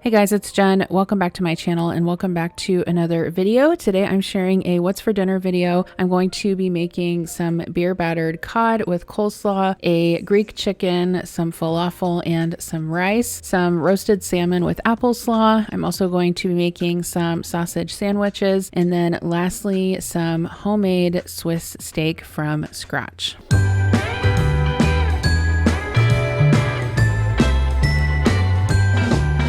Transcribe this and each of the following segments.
Hey guys, it's Jen. Welcome back to my channel and welcome back to another video. Today I'm sharing a what's for dinner video. I'm going to be making some beer battered cod with coleslaw, a Greek chicken, some falafel and some rice, some roasted salmon with apple slaw. I'm also going to be making some sausage sandwiches, and then lastly some homemade Swiss steak from scratch.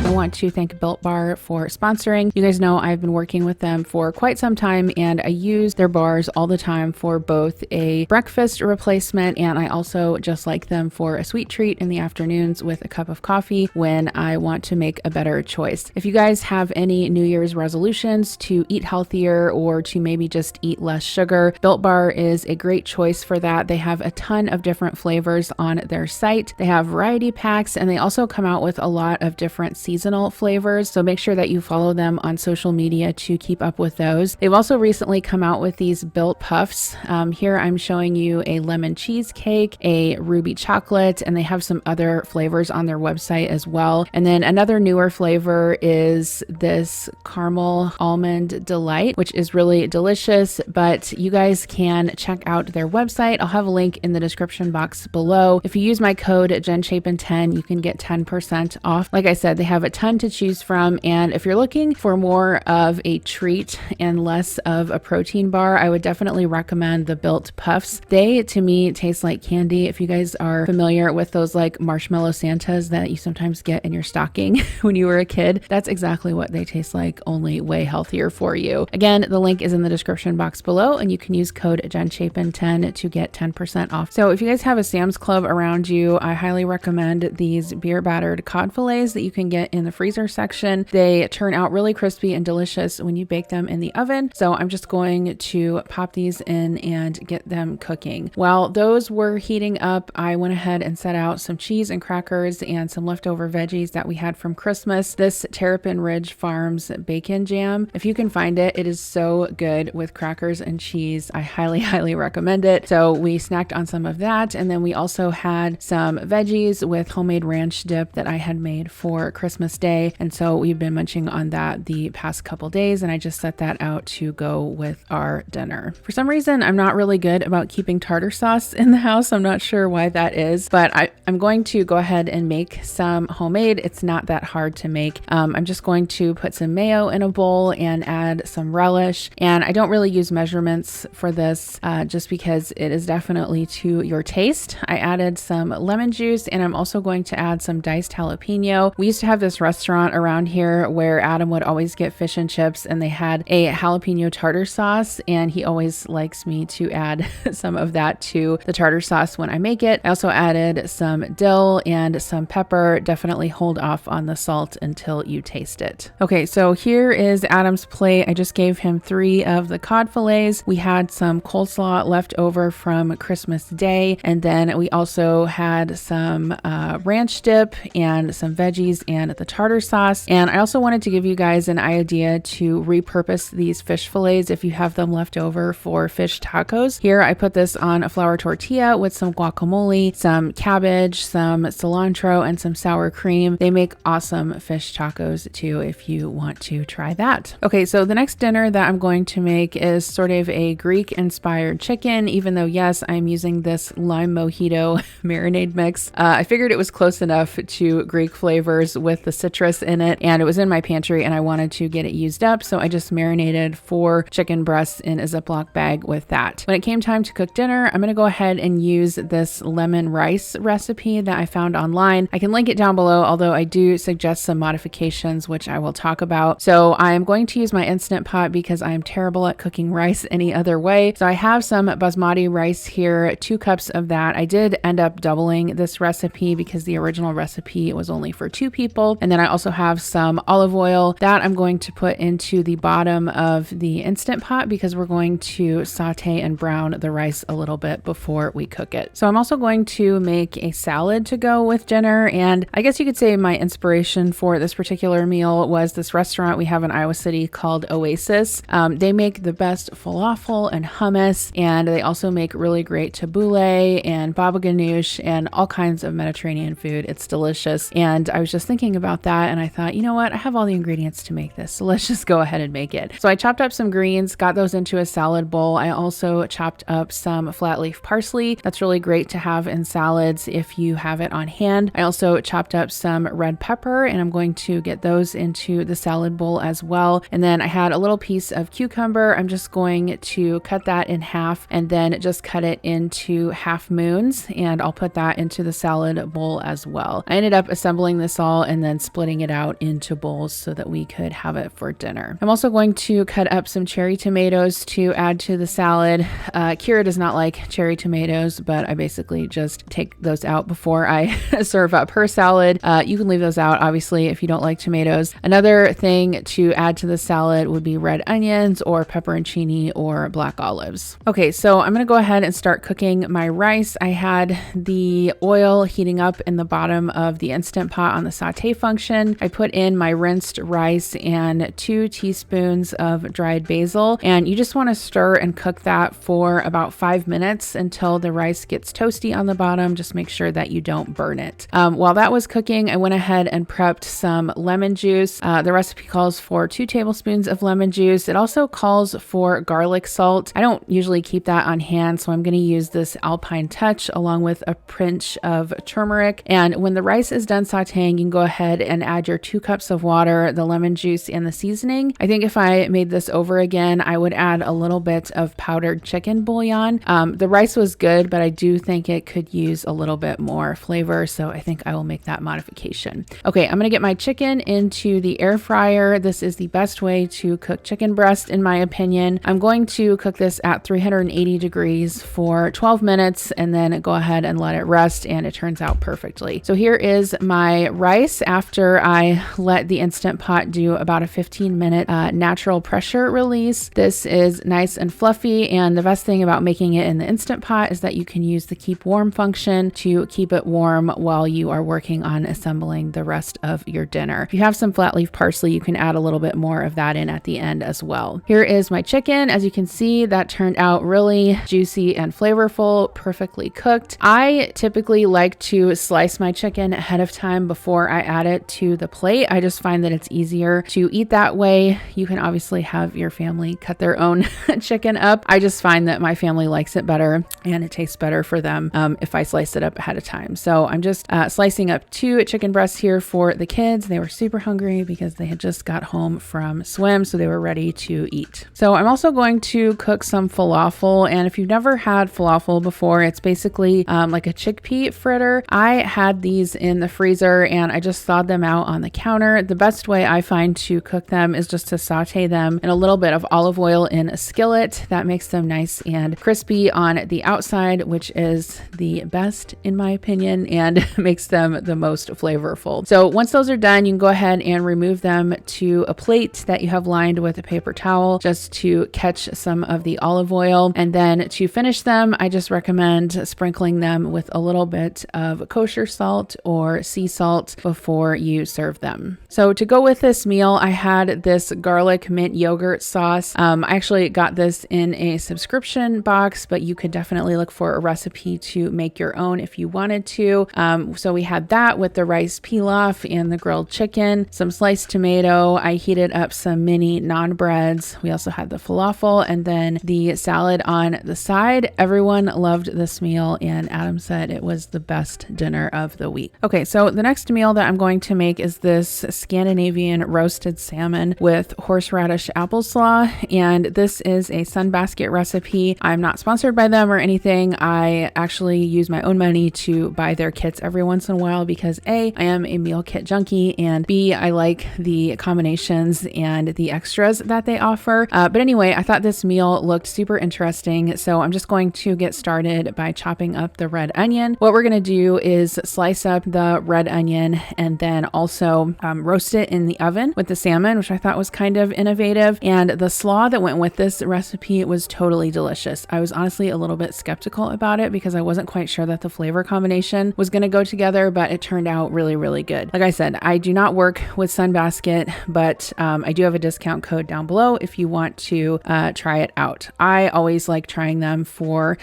I want to thank Built Bar for sponsoring. You guys know I've been working with them for quite some time and I use their bars all the time for both a breakfast replacement, and I also just like them for a sweet treat in the afternoons with a cup of coffee when I want to make a better choice. If you guys have any New Year's resolutions to eat healthier or to maybe just eat less sugar, Built Bar is a great choice for that. They have a ton of different flavors on their site. They have variety packs and they also come out with a lot of different seasonal flavors, so make sure that you follow them on social media to keep up with those. They've also recently come out with these built puffs. Here I'm showing you a lemon cheesecake, a ruby chocolate, and they have some other flavors on their website as well. And then another newer flavor is this caramel almond delight, which is really delicious, but you guys can check out their website. I'll have a link in the description box below. If you use my code Chapin10, you can get 10% off. Like I said, they have a ton to choose from, and if you're looking for more of a treat and less of a protein bar, I would definitely recommend the Built Puffs. They, to me, taste like candy. If you guys are familiar with those like marshmallow Santas that you sometimes get in your stocking when you were a kid, that's exactly what they taste like, only way healthier for you. Again, the link is in the description box below, and you can use code Chapin10 to get 10% off. So if you guys have a Sam's Club around you, I highly recommend these beer battered cod fillets that you can get in the freezer section. They turn out really crispy and delicious when you bake them in the oven. So I'm just going to pop these in and get them cooking. While those were heating up, I went ahead and set out some cheese and crackers and some leftover veggies that we had from Christmas. This Terrapin Ridge Farms bacon jam, if you can find it, it is so good with crackers and cheese. I highly recommend it. So we snacked on some of that, and then we also had some veggies with homemade ranch dip that I had made for Christmas Day, and so we've been munching on that the past couple days, and I just set that out to go with our dinner. For some reason, I'm not really good about keeping tartar sauce in the house. I'm not sure why that is, but I'm going to go ahead and make some homemade. It's not that hard to make. I'm just going to put some mayo in a bowl and add some relish, and I don't really use measurements for this just because it is definitely to your taste. I added some lemon juice, and I'm also going to add some diced jalapeno. We used to have this restaurant around here where Adam would always get fish and chips, and they had a jalapeno tartar sauce, and he always likes me to add some of that to the tartar sauce when I make it. I also added some dill and some pepper. Definitely hold off on the salt until you taste it. Okay, so here is Adam's plate. I just gave him 3 of the cod fillets. We had some coleslaw left over from Christmas Day, and then we also had some ranch dip and some veggies and the tartar sauce. And I also wanted to give you guys an idea to repurpose these fish fillets if you have them left over for fish tacos. Here I put this on a flour tortilla with some guacamole, some cabbage, some cilantro, and some sour cream. They make awesome fish tacos too if you want to try that. Okay, so the next dinner that I'm going to make is sort of a Greek inspired chicken, even though yes, I'm using this lime mojito marinade mix. I figured it was close enough to Greek flavors with the citrus in it, and it was in my pantry and I wanted to get it used up, so I just marinated 4 chicken breasts in a Ziploc bag with that. When it came time to cook dinner, I'm going to go ahead and use this lemon rice recipe that I found online. I can link it down below, although I do suggest some modifications, which I will talk about. So I'm going to use my Instant Pot because I'm terrible at cooking rice any other way. So I have some basmati rice here, 2 cups of that. I did end up doubling this recipe because the original recipe was only for 2 people. And then I also have some olive oil that I'm going to put into the bottom of the Instant Pot because we're going to saute and brown the rice a little bit before we cook it. So I'm also going to make a salad to go with dinner, and I guess you could say my inspiration for this particular meal was this restaurant we have in Iowa City called Oasis. They make the best falafel and hummus, and they also make really great tabbouleh and baba ganoush and all kinds of Mediterranean food. It's delicious, and I was just thinking about about that. And I thought, you know what? I have all the ingredients to make this. So let's just go ahead and make it. So I chopped up some greens, got those into a salad bowl. I also chopped up some flat leaf parsley. That's really great to have in salads if you have it on hand. I also chopped up some red pepper, and I'm going to get those into the salad bowl as well. And then I had a little piece of cucumber. I'm just going to cut that in half and then just cut it into half moons, and I'll put that into the salad bowl as well. I ended up assembling this all and then splitting it out into bowls so that we could have it for dinner. I'm also going to cut up some cherry tomatoes to add to the salad. Kira does not like cherry tomatoes, but I basically just take those out before I serve up her salad. You can leave those out, obviously, if you don't like tomatoes. Another thing to add to the salad would be red onions or pepperoncini or black olives. Okay, so I'm going to go ahead and start cooking my rice. I had the oil heating up in the bottom of the Instant Pot on the saute function. I put in my rinsed rice and 2 teaspoons of dried basil, and you just want to stir and cook that for about 5 minutes until the rice gets toasty on the bottom. Just make sure that you don't burn it. While that was cooking, I went ahead and prepped some lemon juice. The recipe calls for 2 tablespoons of lemon juice. It also calls for garlic salt. I don't usually keep that on hand, so I'm going to use this Alpine Touch along with a pinch of turmeric. And when the rice is done sauteing, you can go ahead and add your 2 cups of water, the lemon juice, and the seasoning. I think if I made this over again, I would add a little bit of powdered chicken bouillon. The rice was good, but I do think it could use a little bit more flavor, so I think I will make that modification. Okay, I'm gonna get my chicken into the air fryer. This is the best way to cook chicken breast, in my opinion. I'm going to cook this at 380 degrees for 12 minutes and then go ahead and let it rest, and it turns out perfectly. So here is my rice after I let the Instant Pot do about a 15-minute natural pressure release. This is nice and fluffy, and the best thing about making it in the Instant Pot is that you can use the keep warm function to keep it warm while you are working on assembling the rest of your dinner. If you have some flat leaf parsley, you can add a little bit more of that in at the end as well. Here is my chicken. As you can see, that turned out really juicy and flavorful, perfectly cooked. I typically like to slice my chicken ahead of time before I add it to the plate. I just find that it's easier to eat that way. You can obviously have your family cut their own chicken up. I just find that my family likes it better and it tastes better for them if I slice it up ahead of time. So I'm just slicing up 2 chicken breasts here for the kids. They were super hungry because they had just got home from swim, so they were ready to eat. So I'm also going to cook some falafel, and if you've never had falafel before, it's basically like a chickpea fritter. I had these in the freezer and I just thawed them out on the counter. The best way I find to cook them is just to saute them in a little bit of olive oil in a skillet. That makes them nice and crispy on the outside, which is the best in my opinion, and makes them the most flavorful. So once those are done, you can go ahead and remove them to a plate that you have lined with a paper towel just to catch some of the olive oil. And then to finish them, I just recommend sprinkling them with a little bit of kosher salt or sea salt before you serve them. So to go with this meal, I had this garlic mint yogurt sauce. I actually got this in a subscription box, but you could definitely look for a recipe to make your own if you wanted to. So we had that with the rice pilaf and the grilled chicken, some sliced tomato. I heated up some mini naan breads. We also had the falafel and then the salad on the side. Everyone loved this meal, and Adam said it was the best dinner of the week. Okay, so the next meal that I'm going to make is this Scandinavian roasted salmon with horseradish applesauce, and this is a Sunbasket recipe. I'm not sponsored by them or anything. I actually use my own money to buy their kits every once in a while because A, I am a meal kit junkie, and B, I like the combinations and the extras that they offer. But anyway, I thought this meal looked super interesting, so I'm just going to get started by chopping up the red onion. What we're going to do is slice up the red onion and then also roast it in the oven with the salmon, which I thought was kind of innovative. And the slaw that went with this recipe was totally delicious. I was honestly a little bit skeptical about it because I wasn't quite sure that the flavor combination was going to go together, but it turned out really, really good. Like I said, I do not work with Sunbasket, but I do have a discount code down below if you want to try it out. I always like trying them for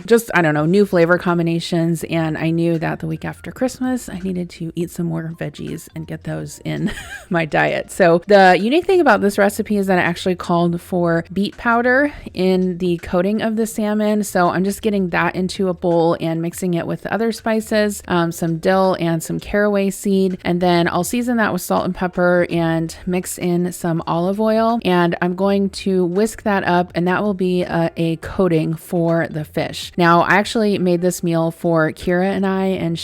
just, I don't know, new flavor combinations. And I knew that the week after Christmas, I needed to eat some more veg veggies and get those in my diet. So the unique thing about this recipe is that it actually called for beet powder in the coating of the salmon. So I'm just getting that into a bowl and mixing it with the other spices, some dill and some caraway seed. And then I'll season that with salt and pepper and mix in some olive oil. And I'm going to whisk that up, and that will be a coating for the fish. Now, I actually made this meal for Kira and and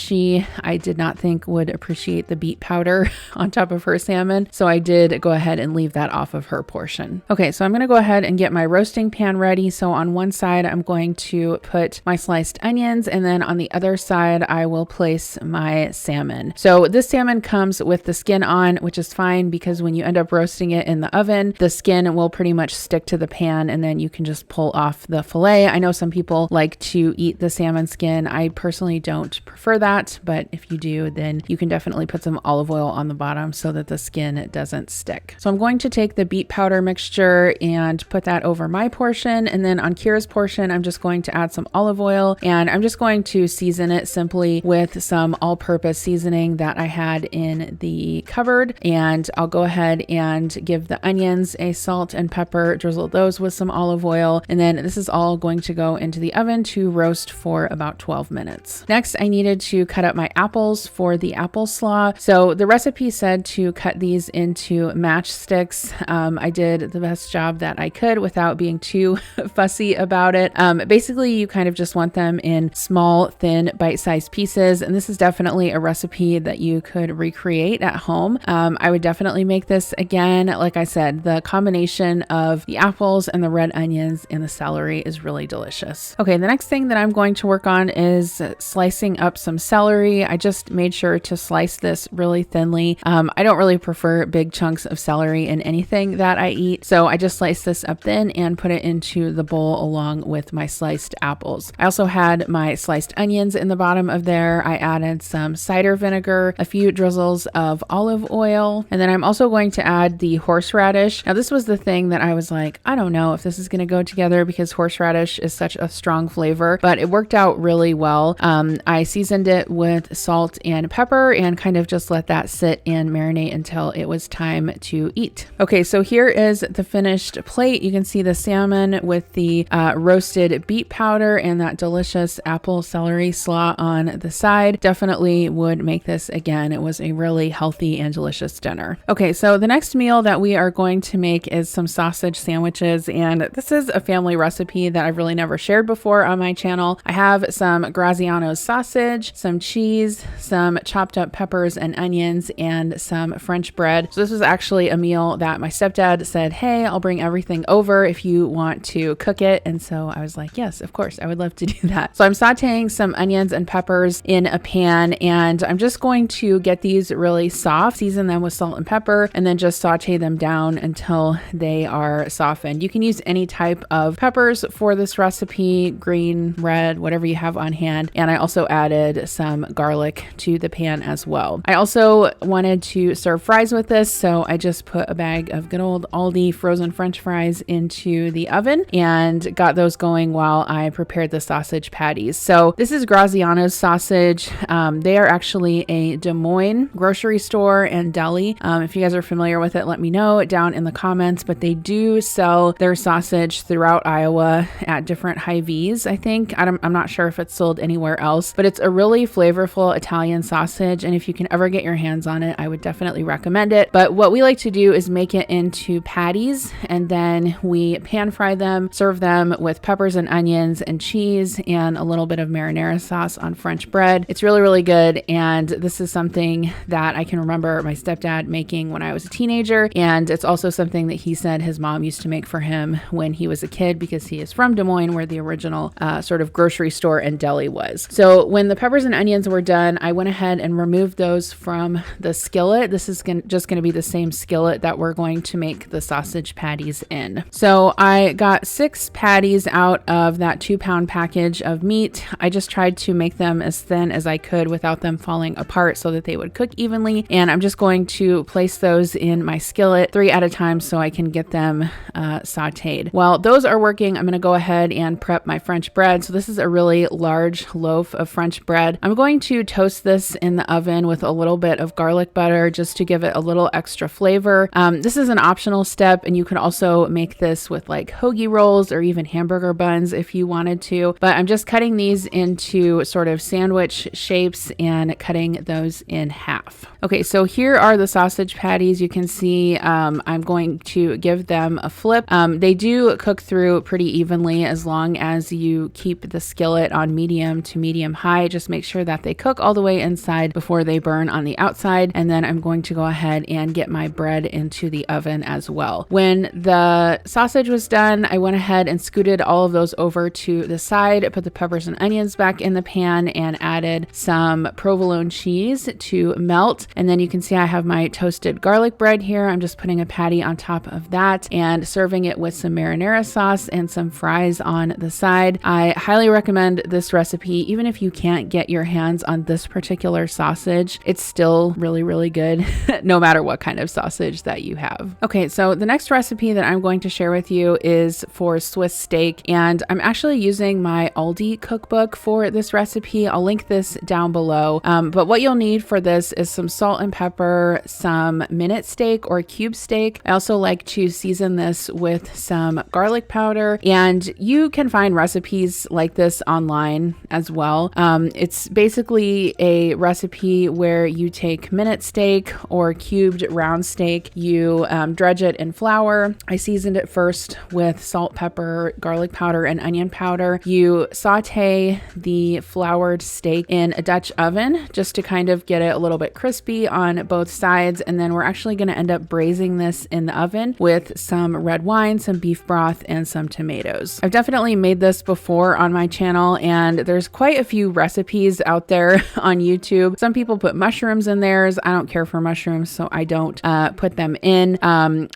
I did not think would appreciate the beet powder on top of her salmon. So I did go ahead and leave that off of her portion. Okay, so I'm going to go ahead and get my roasting pan ready. So on one side, I'm going to put my sliced onions, and then on the other side, I will place my salmon. So this salmon comes with the skin on, which is fine because when you end up roasting it in the oven, the skin will pretty much stick to the pan, and then you can just pull off the fillet. I know some people like to eat the salmon skin. I personally don't prefer that, but if you do, then you can definitely put some olive oil on the bottom so that the skin doesn't stick. So I'm going to take the beet powder mixture and put that over my portion, and then on Kira's portion, I'm just going to add some olive oil, and I'm just going to season it simply with some all-purpose seasoning that I had in the cupboard, and I'll go ahead and give the onions a salt and pepper, drizzle those with some olive oil, and then this is all going to go into the oven to roast for about 12 minutes. Next, I needed to cut up my apples for the apple slaw. So the recipe said to cut these into matchsticks. I did the best job that I could without being too fussy about it. Basically, you kind of just want them in small, thin, bite-sized pieces, and this is definitely a recipe that you could recreate at home. I would definitely make this again. Like I said, the combination of the apples and the red onions and the celery is really delicious. Okay, the next thing that I'm going to work on is slicing up some celery. I just made sure to slice this really thinly. I don't really prefer big chunks of celery in anything that I eat, so I just sliced this up thin and put it into the bowl along with my sliced apples. I also had my sliced onions in the bottom of there. I added some cider vinegar, a few drizzles of olive oil, and then I'm also going to add the horseradish. Now, this was the thing that I was like, I don't know if this is going to go together because horseradish is such a strong flavor, but it worked out really well. I seasoned it with salt and pepper and kind of just let that sit and marinate until it was time to eat. Okay, so here is the finished plate. You can see the salmon with the roasted beet powder and that delicious apple celery slaw on the side. Definitely would make this again. It was a really healthy and delicious dinner. Okay, so the next meal that we are going to make is some sausage sandwiches, and this is a family recipe that I've really never shared before on my channel. I have some Graziano's sausage, some cheese, some chopped up peppers and onions, and some French bread. So this was actually a meal that my stepdad said, hey, I'll bring everything over if you want to cook it. And so I was like, yes, of course, I would love to do that. So I'm sauteing some onions and peppers in a pan, and I'm just going to get these really soft, season them with salt and pepper, and then just saute them down until they are softened. You can use any type of peppers for this recipe, green, red, whatever you have on hand. And I also added some garlic to the pan as well. I also wanted to serve fries with this, so I just put a bag of good old Aldi frozen French fries into the oven and got those going while I prepared the sausage patties. So this is Graziano's sausage. They are actually a Des Moines grocery store and deli. If you guys are familiar with it, let me know down in the comments, but they do sell their sausage throughout Iowa at different Hy-Vees, I think. I'm not sure if it's sold anywhere else, but it's a really flavorful Italian sausage, and if you can ever get your hands on it, I would definitely recommend it. But what we like to do is make it into patties, and then we pan fry them, serve them with peppers and onions and cheese and a little bit of marinara sauce on French bread. It's really, really good, and this is something that I can remember my stepdad making when I was a teenager, and it's also something that he said his mom used to make for him when he was a kid because he is from Des Moines, where the original sort of grocery store and deli was. So when the peppers and onions were done, I went ahead and removed those from the skillet. This is just going to be the same skillet that we're going to make the sausage patties in. So I got 6 patties out of that 2-pound package of meat. I just tried to make them as thin as I could without them falling apart so that they would cook evenly. And I'm just going to place those in my skillet 3 at a time so I can get them sauteed. While those are working, I'm going to go ahead and prep my French bread. So this is a really large loaf of French bread. I'm going to toast this in the oven with a a little bit of garlic butter just to give it a little extra flavor. This is an optional step, and you could also make this with like hoagie rolls or even hamburger buns if you wanted to, but I'm just cutting these into sort of sandwich shapes and cutting those in half. Okay, so here are the sausage patties. You can see I'm going to give them a flip. They do cook through pretty evenly as long as you keep the skillet on medium to medium high. Just make sure that they cook all the way inside before they burn on the outside. And then I'm going to go ahead and get my bread into the oven as well. When the sausage was done, I went ahead and scooted all of those over to the side, put the peppers and onions back in the pan, and added some provolone cheese to melt. And then you can see I have my toasted garlic bread here. I'm just putting a patty on top of that and serving it with some marinara sauce and some fries on the side. I highly recommend this recipe. Even if you can't get your hands on this particular sausage, it's still really, really good no matter what kind of sausage that you have. Okay, so the next recipe that I'm going to share with you is for Swiss steak, and I'm actually using my Aldi cookbook for this recipe. I'll link this down below, but what you'll need for this is some salt and pepper, some minute steak or cube steak. I also like to season this with some garlic powder, and you can find recipes like this online as well. It's basically a recipe where you take minute steak or cubed round steak, you dredge it in flour. I seasoned it first with salt, pepper, garlic powder, and onion powder. You saute the floured steak in a Dutch oven just to kind of get it a little bit crispy on both sides, and then we're actually going to end up braising this in the oven with some red wine, some beef broth, and some tomatoes. I've definitely made this before on my channel, and there's quite a few recipes out there on YouTube. Some people put mushrooms in theirs. I don't care for mushrooms, so I don't put them in,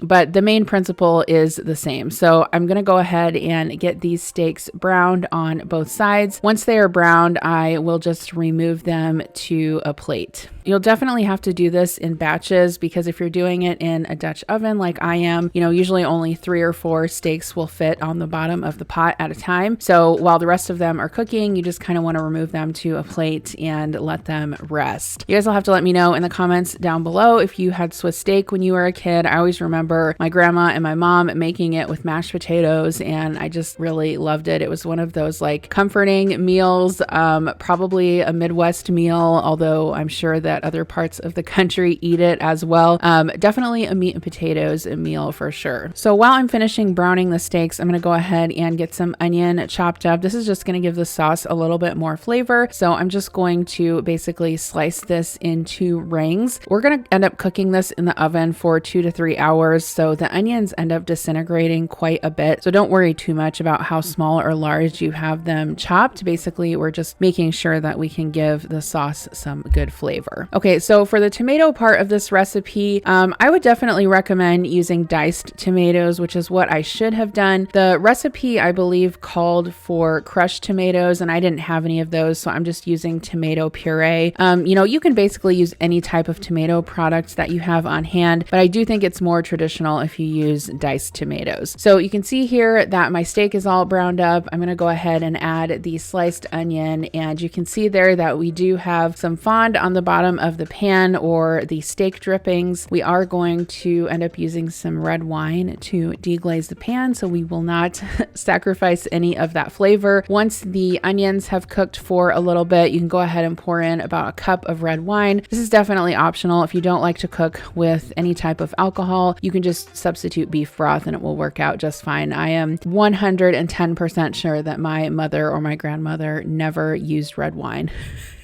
but the main principle is the same. So I'm going to go ahead and get these steaks browned on both sides. Once they are browned, I will just remove them to a plate. You'll definitely have to do this in batches, because if you're doing it in a Dutch oven like I am, usually only 3 or 4 steaks will fit on the bottom of the pot at a time. So while the rest of them are cooking, you just kind of want to remove them to a plate and let them rest. You guys will have to let me know in the comments down below if you had Swiss steak when you were a kid. I always remember my grandma and my mom making it with mashed potatoes, and I just really loved it. It was one of those like comforting meals, probably a Midwest meal, although I'm sure that other parts of the country eat it as well. Definitely a meat and potatoes meal for sure. So while I'm finishing browning the steaks, I'm going to go ahead and get some onion chopped up. This is just going to give the sauce a little bit more flavor. So I'm just going to basically slice this into rings. We're going to end up cooking this in the oven for 2 to 3 hours. So the onions end up disintegrating quite a bit. So don't worry too much about how small or large you have them chopped. Basically, we're just making sure that we can give the sauce some good flavor. Okay, so for the tomato part of this recipe, I would definitely recommend using diced tomatoes, which is what I should have done. The recipe, I believe, called for crushed tomatoes, and I didn't have any of those, so I'm just using tomato puree. You can basically use any type of tomato product that you have on hand, but I do think it's more traditional if you use diced tomatoes. So you can see here that my steak is all browned up. I'm going to go ahead and add the sliced onion, and you can see there that we do have some fond on the bottom of the pan, or the steak drippings. We are going to end up using some red wine to deglaze the pan, so we will not sacrifice any of that flavor. Once the onions have cooked for a little bit, you can go ahead and pour in about a cup of red wine. This is definitely optional. If you don't like to cook with any type of alcohol, you can just substitute beef broth and it will work out just fine. I am 110% sure that my mother or my grandmother never used red wine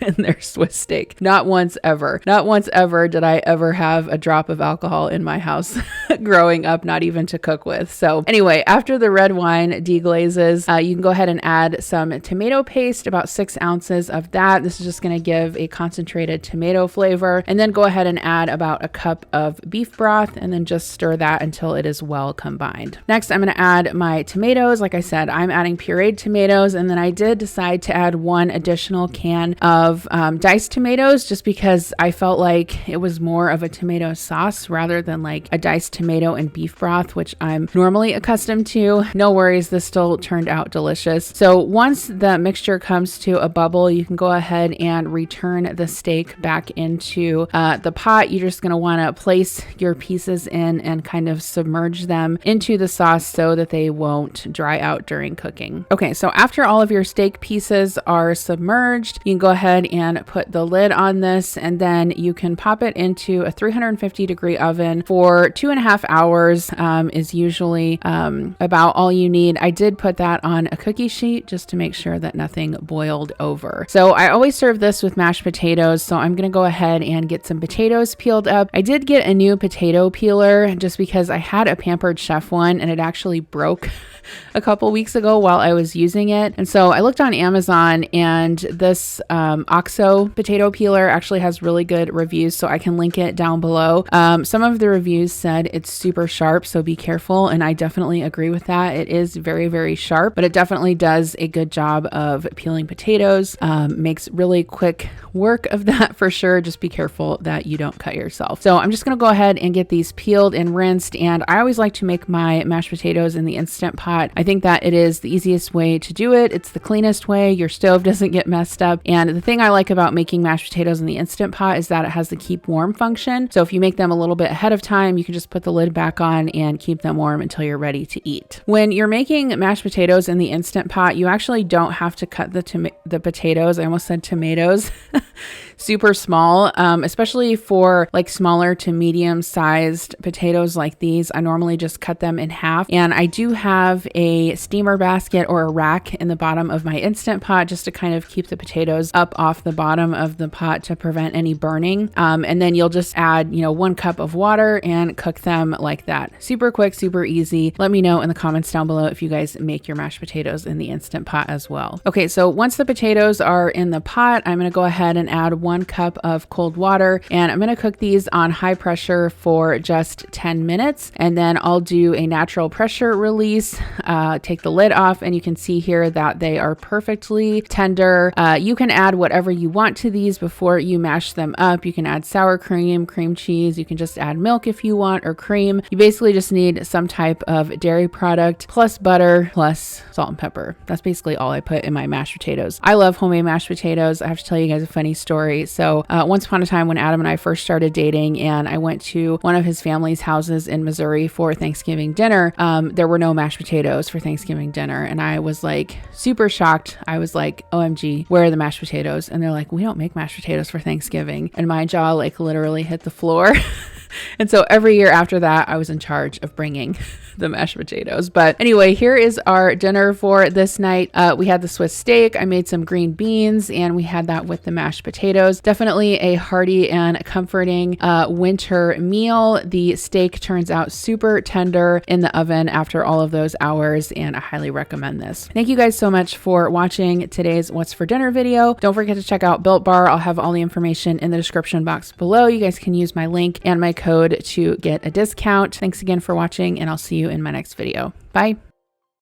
in their Swiss steak. Not once ever. Not once ever did I ever have a drop of alcohol in my house growing up, not even to cook with. So anyway, after the red wine deglazes, you can go ahead and add some tomato paste, about 6 ounces of that. This is just going to give a concentrated tomato flavor. And then go ahead and add about a cup of beef broth, and then just stir that until it is well combined. Next, I'm going to add my tomatoes. Like I said, I'm adding pureed tomatoes, and then I did decide to add 1 additional can of diced tomatoes, just because I felt like it was more of a tomato sauce rather than like a diced tomato and beef broth, which I'm normally accustomed to. No worries, this still turned out delicious. So once the mixture comes to a bubble, you can go ahead and return the steak back into the pot. You're just going to want to place your pieces in and kind of submerge them into the sauce so that they won't dry out during cooking. Okay, so after all of your steak pieces are submerged, you can go ahead and put the lid on this, and then you can pop it into a 350-degree oven for 2.5 hours is usually about all you need. I did put that on a cookie sheet just to make sure that nothing boiled over. So I always serve this with mashed potatoes, so I'm going to go ahead and get some potatoes peeled up. I did get a new potato peeler just because I had a Pampered Chef one and it actually broke a couple weeks ago while I was using it. And so I looked on Amazon, and this OXO potato peeler actually has really good reviews, so I can link it down below. Some of the reviews said it's super sharp, so be careful, and I definitely agree with that. It is very, very sharp, but it definitely does a good job of peeling potatoes. Makes really quick work of that for sure. Just be careful that you don't cut yourself. So I'm just going to go ahead and get these peeled and rinsed, and I always like to make my mashed potatoes in the Instant Pot. I think that it is the easiest way to do it. It's the cleanest way. Your stove doesn't get messed up. And the thing I like about making mashed potatoes in the Instant Pot is that it has the keep warm function. So if you make them a little bit ahead of time, you can just put the lid back on and keep them warm until you're ready to eat. When you're making mashed potatoes in the Instant Pot, you actually don't have to cut the potatoes. I almost said tomatoes. Super small, especially for like smaller to medium sized potatoes like these. I normally just cut them in half, and I do have a steamer basket or a rack in the bottom of my Instant Pot just to kind of keep the potatoes up off the bottom of the pot to prevent any burning. And then you'll just add, 1 cup of water and cook them like that. Super quick, super easy. Let me know in the comments down below if you guys make your mashed potatoes in the Instant Pot as well. Okay, so once the potatoes are in the pot, I'm going to go ahead and add 1 cup of cold water, and I'm going to cook these on high pressure for just 10 minutes, and then I'll do a natural pressure release, take the lid off, and you can see here that they are perfectly tender. You can add whatever you want to these before you mash them up. You can add sour cream, cream cheese, you can just add milk if you want, or cream. You basically just need some type of dairy product plus butter plus salt and pepper. That's basically all I put in my mashed potatoes. I love homemade mashed potatoes. I have to tell you guys a funny story. So once upon a time when Adam and I first started dating and I went to one of his family's houses in Missouri for Thanksgiving dinner, there were no mashed potatoes for Thanksgiving dinner. And I was like super shocked. I was like, OMG, where are the mashed potatoes? And they're like, we don't make mashed potatoes for Thanksgiving. And my jaw like literally hit the floor. And so every year after that, I was in charge of bringing the mashed potatoes. But anyway, here is our dinner for this night. We had the Swiss steak. I made some green beans, and we had that with the mashed potatoes. Definitely a hearty and comforting winter meal. The steak turns out super tender in the oven after all of those hours, and I highly recommend this. Thank you guys so much for watching today's What's for Dinner video. Don't forget to check out Built Bar. I'll have all the information in the description box below. You guys can use my link and my code to get a discount. Thanks again for watching, and I'll see you in my next video. Bye.